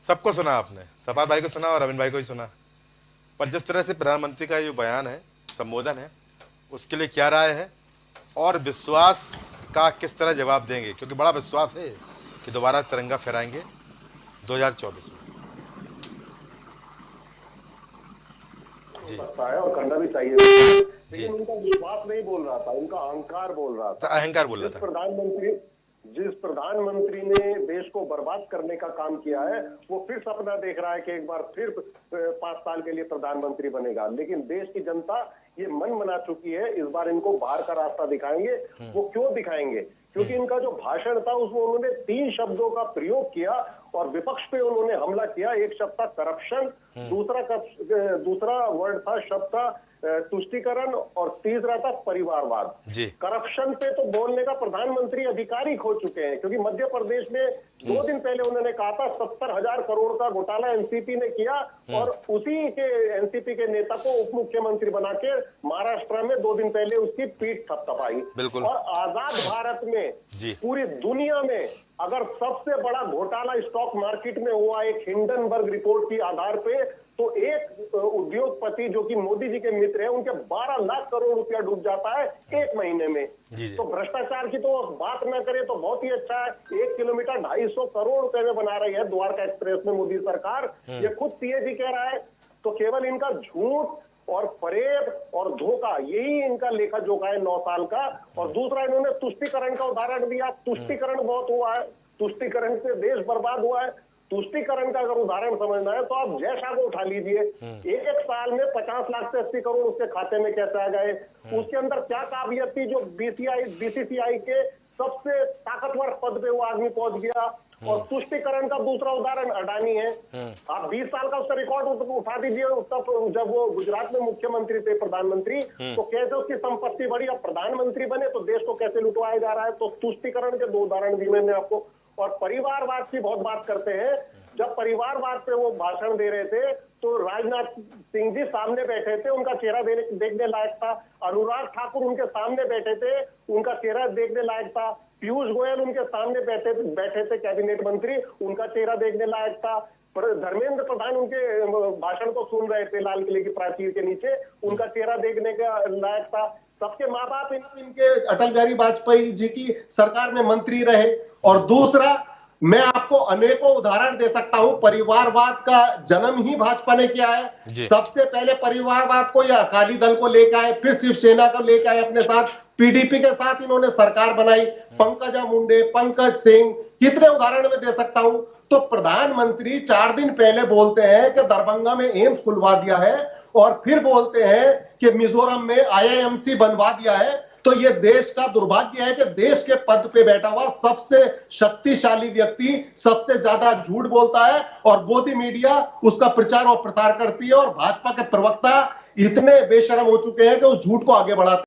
सबको सुना आपने, सपा भाई को सुना और अरविंद भाई को ही सुना, पर जिस तरह से प्रधानमंत्री का जो बयान है, संबोधन है, उसके लिए क्या राय है और विश्वास का किस तरह जवाब देंगे, क्योंकि बड़ा विश्वास है कि दोबारा तिरंगा फहराएंगे 2024 में। जी सकता है और करना भी चाहिए, लेकिन उनका विश्वास नहीं बोल रहा था, उनका अहंकार बोल रहा था। अहंकार बोल रहा था। जिस प्रधानमंत्री ने देश को बर्बाद करने का काम किया है, वो फिर सपना देख रहा है कि एक बार फिर 5 साल के लिए प्रधानमंत्री बनेगा। लेकिन देश की जनता ये मन बना चुकी है, इस बार इनको बाहर का रास्ता दिखाएंगे। वो क्यों दिखाएंगे? क्योंकि इनका जो भाषण था उसमें उन्होंने 3 शब्दों का प्रयोग किया और विपक्ष पे उन्होंने हमला किया। एक शब्द था करप्शन, दूसरा वर्ड था, शब्द था तुष्टीकरण, और तीसरा था परिवारवाद। करप्शन पे तो बोलने का प्रधानमंत्री अधिकारी खो चुके हैं, क्योंकि मध्य प्रदेश में 2 दिन पहले उन्होंने कहा था 70,000 करोड़ का घोटाला एनसीपी ने किया, और उसी के एनसीपी के नेता को उप मुख्यमंत्री बना के महाराष्ट्र में 2 दिन पहले उसकी पीठ थपथपाई। और आजाद भारत में पूरी दुनिया में अगर सबसे बड़ा घोटाला स्टॉक मार्केट में हुआ एक हिंडनबर्ग रिपोर्ट की आधार पे, तो एक उद्योगपति जो कि मोदी जी के मित्र हैं, उनके 12 लाख करोड़ रुपया डूब जाता है 1 महीने में। तो भ्रष्टाचार की तो बात ना करें तो बहुत ही अच्छा है। 1 किलोमीटर 250 करोड़ रुपए में बना रही है द्वारका एक्सप्रेस में मोदी सरकार, ये खुद सीएजी कह रहा है। तो केवल इनका झूठ और फरेब और धोखा, यही इनका लेखा जोखा है 9 साल का। और दूसरा, इन्होंने तुष्टीकरण का उदाहरण दिया। तुष्टीकरण बहुत हुआ है, तुष्टीकरण से देश बर्बाद हुआ है। तुष्टीकरण का अगर उदाहरण समझना है तो आप जय शाह को उठा लीजिए। एक साल में 50 लाख से 80 करोड़ उसके खाते में कैसे आ गए? उसके अंदर क्या काबिलियत थी जो बीसीसीआई के सबसे ताकतवर पद पे वो आदमी पहुंच गया। और तुष्टीकरण का दूसरा उदाहरण अडानी है। आप 20 साल का उसका रिकॉर्ड उठा दीजिए। जब वो गुजरात में मुख्यमंत्री थे, प्रधानमंत्री, तो कैसे उसकी संपत्ति बढ़ी, अब प्रधानमंत्री बने तो देश को कैसे लुटवाया जा रहा है। तो तुष्टीकरण के 2 उदाहरण दिए मैंने आपको। और परिवारवाद की बहुत बात करते हैं। जब परिवारवाद पे वो भाषण दे रहे थे तो राजनाथ सिंह जी सामने बैठे थे, उनका चेहरा देखने लायक था। अनुराग ठाकुर उनके सामने बैठे थे, उनका चेहरा देखने लायक था। पीयूष गोयल उनके सामने बैठे थे कैबिनेट मंत्री, उनका चेहरा देखने लायक था। धर्मेंद्र प्रधान उनके भाषण को सुन रहे थे लाल किले की प्राचीर के नीचे, उनका चेहरा देखने का लायक था। सबके माँ बाप इनके अटल बिहारी वाजपेयी जी की सरकार में मंत्री रहे। और दूसरा, मैं आपको अनेकों उदाहरण दे सकता हूं। परिवारवाद का जन्म ही भाजपा ने किया है। सबसे पहले परिवारवाद को या अकाली दल को लेकर आए, फिर शिवसेना को लेकर आए अपने साथ, पीडीपी के साथ इन्होंने सरकार बनाई, पंकजा मुंडे, पंकज सिंह, कितने उदाहरण में दे सकता हूं। तो प्रधानमंत्री 4 दिन पहले बोलते हैं कि दरभंगा में एम्स खुलवा दिया है, और फिर बोलते हैं कि मिजोरम में आईआईएमसी बनवा दिया है। तो यह देश का दुर्भाग्य है कि देश के पद पे बैठा हुआ सबसे शक्तिशाली व्यक्ति सबसे ज्यादा झूठ बोलता है, और गोदी मीडिया उसका प्रचार और प्रसार करती है, और भाजपा के प्रवक्ता इतने बेशरम हो चुके हैं कि उस झूठ को आगे बढ़ाते हैं।